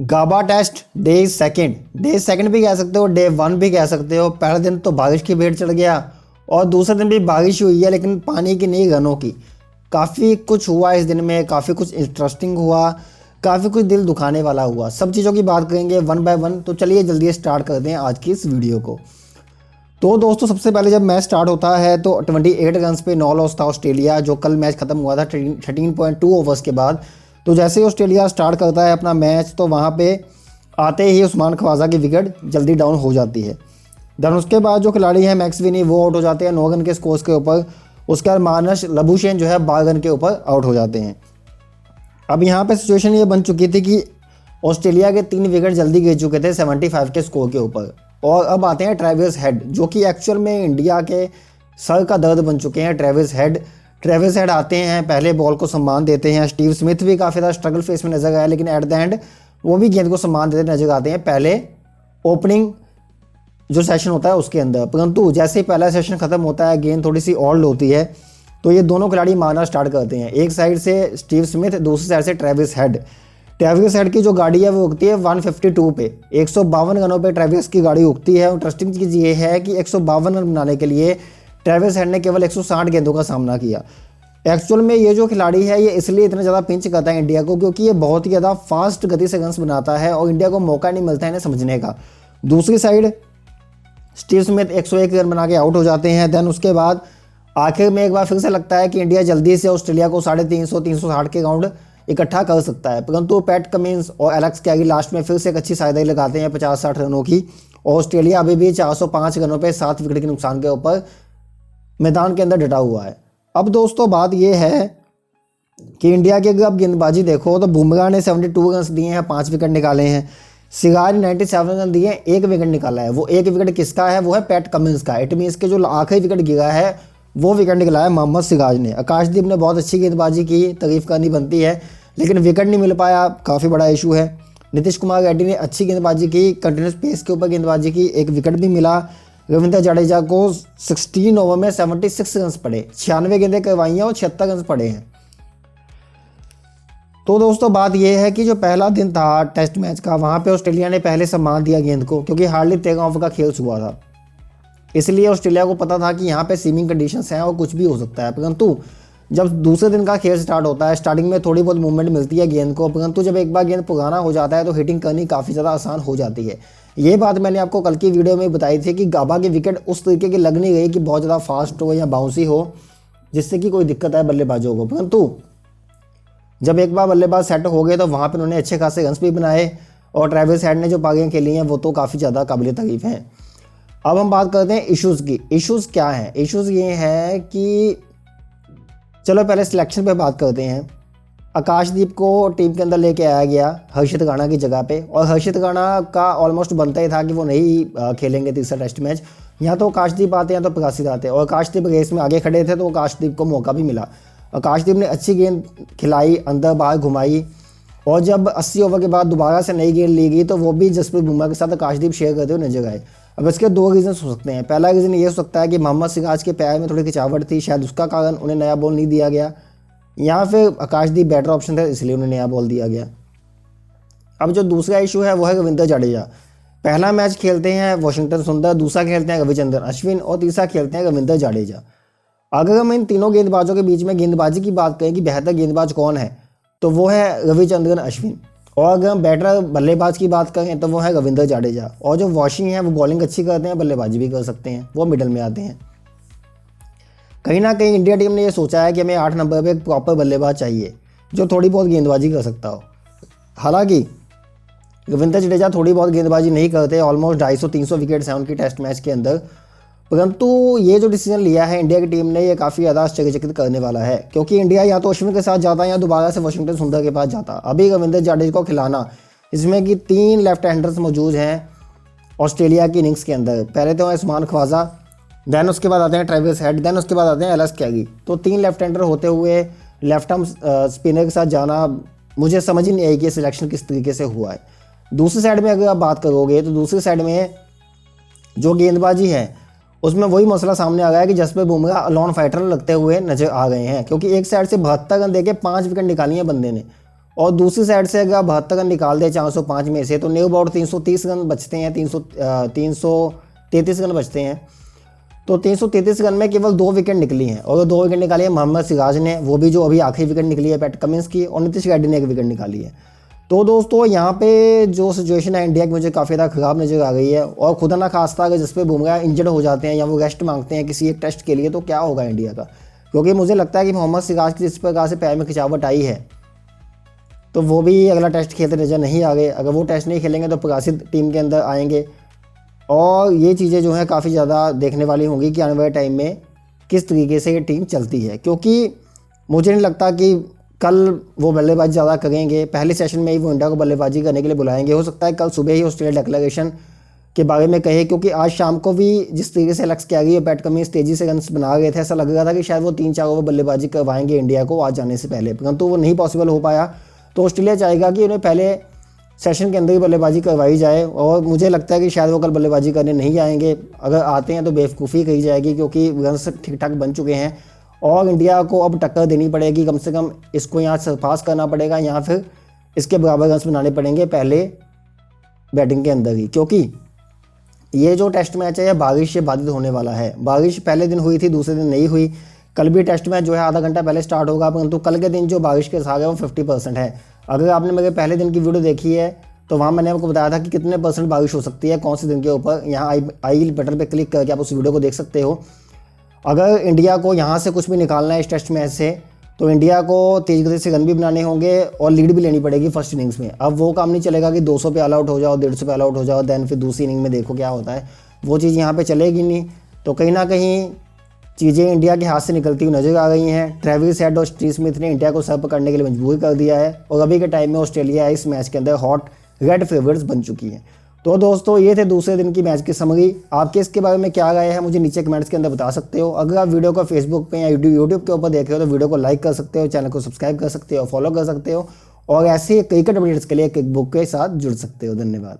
गाबा test day second भी कह सकते हो, डे वन भी कह सकते हो। पहले दिन तो बारिश की भेंट चढ़ गया और दूसरे दिन भी बारिश हुई है, लेकिन पानी की नहीं, रनों की। काफ़ी कुछ हुआ इस दिन में, काफ़ी कुछ इंटरेस्टिंग हुआ, काफ़ी कुछ दिल दुखाने वाला हुआ। सब चीज़ों की बात करेंगे वन बाय वन। तो चलिए जल्दी स्टार्ट करते हैं आज की इस वीडियो को। तो दोस्तों सबसे पहले जब मैच स्टार्ट होता है तो 28 रन्स पे 9 लॉस था ऑस्ट्रेलिया, जो कल मैच खत्म हुआ था 13.2 ओवर्स के बाद। तो जैसे ही ऑस्ट्रेलिया स्टार्ट करता है अपना मैच, तो वहाँ पे आते ही उस्मान ख्वाजा की विकेट जल्दी डाउन हो जाती है। देन उसके बाद जो खिलाड़ी हैं मैक्स विनी, वो आउट हो जाते हैं 9 रन के स्कोर्स के ऊपर। उसके बाद मानस लबुशेन जो है 12 रन के ऊपर आउट हो जाते हैं। अब यहाँ पे सिचुएशन ये बन चुकी थी कि ऑस्ट्रेलिया के 3 विकेट जल्दी गिर चुके थे 75 के स्कोर के ऊपर। और अब आते हैं ट्रेविस हेड, जो कि एक्चुअल में इंडिया के सर का दर्द बन चुके हैं। ट्रेविस हेड आते हैं, पहले बॉल को सम्मान देते हैं। स्टीव स्मिथ भी काफ़ी ज़्यादा स्ट्रगल फेस में नजर आया, लेकिन एट द एंड वो भी गेंद को सम्मान देते नजर आते हैं पहले ओपनिंग जो सेशन होता है उसके अंदर। परंतु जैसे ही पहला सेशन खत्म होता है, गेंद थोड़ी सी ओल्ड होती है, तो ये दोनों खिलाड़ी मारना स्टार्ट करते हैं। एक साइड से स्टीव स्मिथ, दूसरी साइड से ट्रेविस हेड की जो गाड़ी है वो उगती है 152 पे। 152 रनों पे ट्रेविस की गाड़ी उगती है। इंटरेस्टिंग चीज़ ये है कि 152 रन बनाने के लिए ट्रेविस हेड ने केवल 160 गेंदों का सामना किया। एक्चुअल में ये जो खिलाड़ी है ये इसलिए इतना ज़्यादा पिंच करता है इंडिया को, क्योंकि ये बहुत ही ज़्यादा फास्ट गति से रन्स बनाता है और इंडिया को मौका नहीं मिलता है इन्हें समझने का। दूसरी साइड स्टीव स्मिथ 101 रन बना के आउट हो जाते हैं। देन उसके बाद आखिर में एक बार फिर से लगता है कि इंडिया जल्दी से ऑस्ट्रेलिया को 350-360 के राउंड इकट्ठा कर सकता है, परंतु पैट कमिंस और एलेक्स कैगी लास्ट में फिर से एक अच्छी साइदाई लगाते हैं 50-60 रनों की। और ऑस्ट्रेलिया अभी भी 405 रनों पे 7 विकेट के नुकसान के ऊपर मैदान के अंदर डटा हुआ है। अब दोस्तों बात यह है कि इंडिया की अगर आप गेंदबाजी देखो तो बुमराह ने 72 रन दिए हैं, 5 विकेट निकाले हैं। सिराज ने 97 रन दिए, 1 विकेट निकाला है। वो 1 विकेट किसका है? वो है पैट कमिंस का। इट मीन्स के जो आखिरी विकेट गिरा है वो विकेट निकला है मोहम्मद सिराज ने। आकाशदीप ने बहुत अच्छी गेंदबाजी की, तारीफ करनी बनती है, लेकिन विकेट नहीं मिल पाया, काफ़ी बड़ा इशू है। नीतीश कुमार रेड्डी ने अच्छी गेंदबाजी की, कंटिन्यूस पेस के ऊपर गेंदबाजी की, 1 विकेट भी मिला। रविंद्र जडेजा को 16 ओवर में 76 रन पड़े, 96 गेंदें करवाई हैं और 76 रन पड़े हैं। तो दोस्तों बात यह है कि जो पहला दिन था टेस्ट मैच का, वहाँ पे ऑस्ट्रेलिया ने पहले सम्मान दिया गेंद को, क्योंकि हार्डली 13 ओवर का खेल हुआ था। इसलिए ऑस्ट्रेलिया को पता था कि यहाँ पे सीमिंग कंडीशंस हैं और कुछ भी हो सकता है। परंतु जब दूसरे दिन का खेल स्टार्ट होता है, स्टार्टिंग में थोड़ी बहुत मूवमेंट मिलती है गेंद को, परंतु जब एक बार गेंद पुराना हो जाता है तो हिटिंग करनी काफ़ी ज़्यादा आसान हो जाती है। ये बात मैंने आपको कल की वीडियो में बताई थी कि गाबा की विकेट उस तरीके की लग नहीं गई कि बहुत ज़्यादा फास्ट हो या बाउंसी हो, जिससे कि कोई दिक्कत है बल्लेबाजों को। परंतु जब एक बार बल्लेबाज सेट हो गए तो वहाँ पर उन्होंने अच्छे खासे रन्स भी बनाए और ट्रेविस हेड ने जो पारियाँ खेली हैं वो तो काफ़ी ज़्यादा काबिल तारीफ हैं। अब हम बात करते हैं इश्यूज़ की। इश्यूज़ क्या हैं? इश्यूज़ ये हैं कि चलो पहले सिलेक्शन पे बात करते हैं। आकाशदीप को टीम के अंदर लेके आया गया हर्षित राणा की जगह पे, और हर्षित राणा का ऑलमोस्ट बनता ही था कि वो नहीं खेलेंगे तीसरा टेस्ट मैच। यहाँ तो आकाशदीप आते हैं तो प्रकाशित आते हैं, और आकाशदीप रेस में आगे खड़े थे तो आकाशदीप को मौका भी मिला। आकाशदीप ने अच्छी गेंद खिलाई, अंदर बाहर घुमाई, और जब 80 ओवर के बाद दोबारा से नई गेंद ली गई तो वो भी जसप्रीत बुमराह के साथ आकाशदीप शेयर करते हुए नजर आए। अब इसके 2 रीज़न हो सकते हैं। पहला रीज़न ये हो सकता है कि मोहम्मद सिराज के पैर में थोड़ी खिंचावट थी, शायद उसका कारण उन्हें नया बॉल नहीं दिया गया, या फिर आकाशदीप बेटर ऑप्शन था इसलिए उन्हें नया बॉल दिया गया। अब जो दूसरा इशू है वो है रविंद्र जडेजा। पहला मैच खेलते हैं वाशिंगटन सुंदर, दूसरा खेलते हैं रविचंद्रन अश्विन, और तीसरा खेलते हैं रविंद्र जडेजा। अगर हम इन तीनों गेंदबाजों के बीच में गेंदबाजी की बात करें कि बेहतर गेंदबाज कौन है, तो वो है रविचंद्रन अश्विन। और अगर हम बैटर बल्लेबाज की बात करें तो वो है रविंद्र जडेजा। और जो वॉशिंग है वो बॉलिंग अच्छी करते हैं, बल्लेबाजी भी कर सकते हैं, वो मिडल में आते हैं। कहीं ना कहीं इंडिया टीम ने ये सोचा है कि हमें 8 नंबर पे एक प्रॉपर बल्लेबाज चाहिए जो थोड़ी बहुत गेंदबाजी कर सकता हो। हालांकि रविंद्र जडेजा थोड़ी बहुत गेंदबाजी नहीं करते, ऑलमोस्ट 250-300 विकेट्स हैं उनकी टेस्ट मैच के अंदर। परंतु ये जो डिसीजन लिया है इंडिया की टीम ने, ये काफ़ी ज़्यादा आश्चर्यचकित करने वाला है, क्योंकि इंडिया या तो अश्विन के साथ जाता है या दोबारा से वाशिंगटन सुंदर के पास जाता। अभी रविंद्र जडेजा को खिलाना, इसमें कि 3 लेफ्ट हैंडर्स मौजूद हैं ऑस्ट्रेलिया की इनिंग्स के अंदर। पहले तो है उस्मान ख्वाजा, दैन उसके बाद आते हैं ट्रेविस हेड, दैन उसके बाद आते हैं एलेक्स कैगी। तो 3 लेफ्ट हैंडर होते हुए लेफ्ट आर्म स्पिनर के साथ जाना, मुझे समझ ही नहीं आई कि सिलेक्शन किस तरीके से हुआ है। दूसरी साइड में अगर आप बात करोगे तो दूसरी साइड में जो गेंदबाजी है उसमें वही मसला सामने आ गया है कि जसप्रीत बुमराह लॉन फाइटर लगते हुए नजर आ गए हैं, क्योंकि एक साइड से 72 रन देके 5 विकेट निकाली हैं बंदे ने, और दूसरी साइड से अगर आप 72 रन निकाल दें 405 में से, तो न्यू बॉट 330 रन बचते हैं, 333 रन बचते हैं। तो 333 रन में केवल 2 विकेट निकली हैं, और 2 विकेट निकाली है मोहम्मद सिराज ने, वो भी जो अभी आखिरी विकेट निकली है पैट कमिंस की, और नीतीश रेड्डी ने 1 विकेट निकाली है। तो दोस्तों यहाँ पे जो सिचुएशन है इंडिया की मुझे काफ़ी ज़्यादा ख़राब नज़र आ गई है। और खुदा ना खास्ता अगर जिस पे बुमराह इंजर्ड हो जाते हैं या वो रेस्ट मांगते हैं किसी एक टेस्ट के लिए, तो क्या होगा इंडिया का। क्योंकि मुझे लगता है कि मोहम्मद सिराज की जिस प्रकार से पैर में खिंचावट आई है, तो वो भी अगला टेस्ट खेलते नजर नहीं आ गए। अगर वो टेस्ट नहीं खेलेंगे तो प्रकाशित टीम के अंदर आएंगे, और ये चीज़ें जो हैं काफ़ी ज़्यादा देखने वाली होंगी कि आने वाले टाइम में किस तरीके से ये टीम चलती है। क्योंकि मुझे नहीं लगता कि कल वो बल्लेबाजी ज़्यादा करेंगे, पहले सेशन में ही वो इंडिया को बल्लेबाजी करने के लिए बुलाएंगे। हो सकता है कल सुबह ही ऑस्ट्रेलिया डिक्लेरेशन के बारे में कहे, क्योंकि आज शाम को भी जिस तरीके से लक्ष्य किया गया पैट कमिंस तेज़ी से रन्स बना गए थे, ऐसा लग रहा था कि शायद वो 3-4 ओवर बल्लेबाजी करवाएंगे इंडिया को आज जाने से पहले, परंतु वो नहीं पॉसिबल हो पाया। तो ऑस्ट्रेलिया चाहेगा कि उन्हें पहले सेशन के अंदर ही बल्लेबाजी करवाई जाए, और मुझे लगता है कि शायद वो कल बल्लेबाजी करने नहीं आएंगे। अगर आते हैं तो बेवकूफ़ी कही जाएगी, क्योंकि रन्स ठीक ठाक बन चुके हैं और इंडिया को अब टक्कर देनी पड़ेगी। कम से कम इसको यहाँ सरपास करना पड़ेगा, या फिर इसके बराबर रन्स बनाने पड़ेंगे पहले बैटिंग के अंदर ही। क्योंकि ये जो टेस्ट मैच है बारिश से बाधित होने वाला है। बारिश पहले दिन हुई थी, दूसरे दिन नहीं हुई। कल भी टेस्ट मैच जो है आधा घंटा पहले स्टार्ट होगा, परंतु कल के दिन जो बारिश के साथ है वो 50% है। अगर आपने मेरे पहले दिन की वीडियो देखी है तो वहाँ मैंने आपको बताया था कि कितने % बारिश हो सकती है कौन से दिन के ऊपर। यहाँ आई बटन पर क्लिक करके आप उस वीडियो को देख सकते हो। अगर इंडिया को यहाँ से कुछ भी निकालना है इस टेस्ट मैच से, तो इंडिया को तेज गति से रन भी बनाने होंगे और लीड भी लेनी पड़ेगी फर्स्ट इनिंग्स में। अब वो काम नहीं चलेगा कि 200 पे ऑल आउट हो जाओ, 150 पे ऑल आउट हो जाओ, देन फिर दूसरी इनिंग में देखो क्या होता है। वो चीज़ यहाँ पे चलेगी नहीं। तो कहीं ना कहीं चीज़ें इंडिया के हाथ से निकलती हुई नजर आ गई हैं। ट्रेविस हेड और स्टीव स्मिथ ने इंडिया को सर पकड़ने के लिए मजबूर कर दिया है, और अभी के टाइम में ऑस्ट्रेलिया इस मैच के अंदर हॉट रेड फेवरेट्स बन चुकी है। तो दोस्तों ये थे दूसरे दिन की मैच की समरी। आपके इसके बारे में क्या राय है मुझे नीचे कमेंट्स के अंदर बता सकते हो। अगर आप वीडियो को फेसबुक पे या यूट्यूब के ऊपर देख रहे हो तो वीडियो को लाइक कर सकते हो, चैनल को सब्सक्राइब कर सकते हो, फॉलो कर सकते हो, और ऐसे क्रिकेट अपडेट्स के लिए क्रिक बुक के साथ जुड़ सकते हो। धन्यवाद।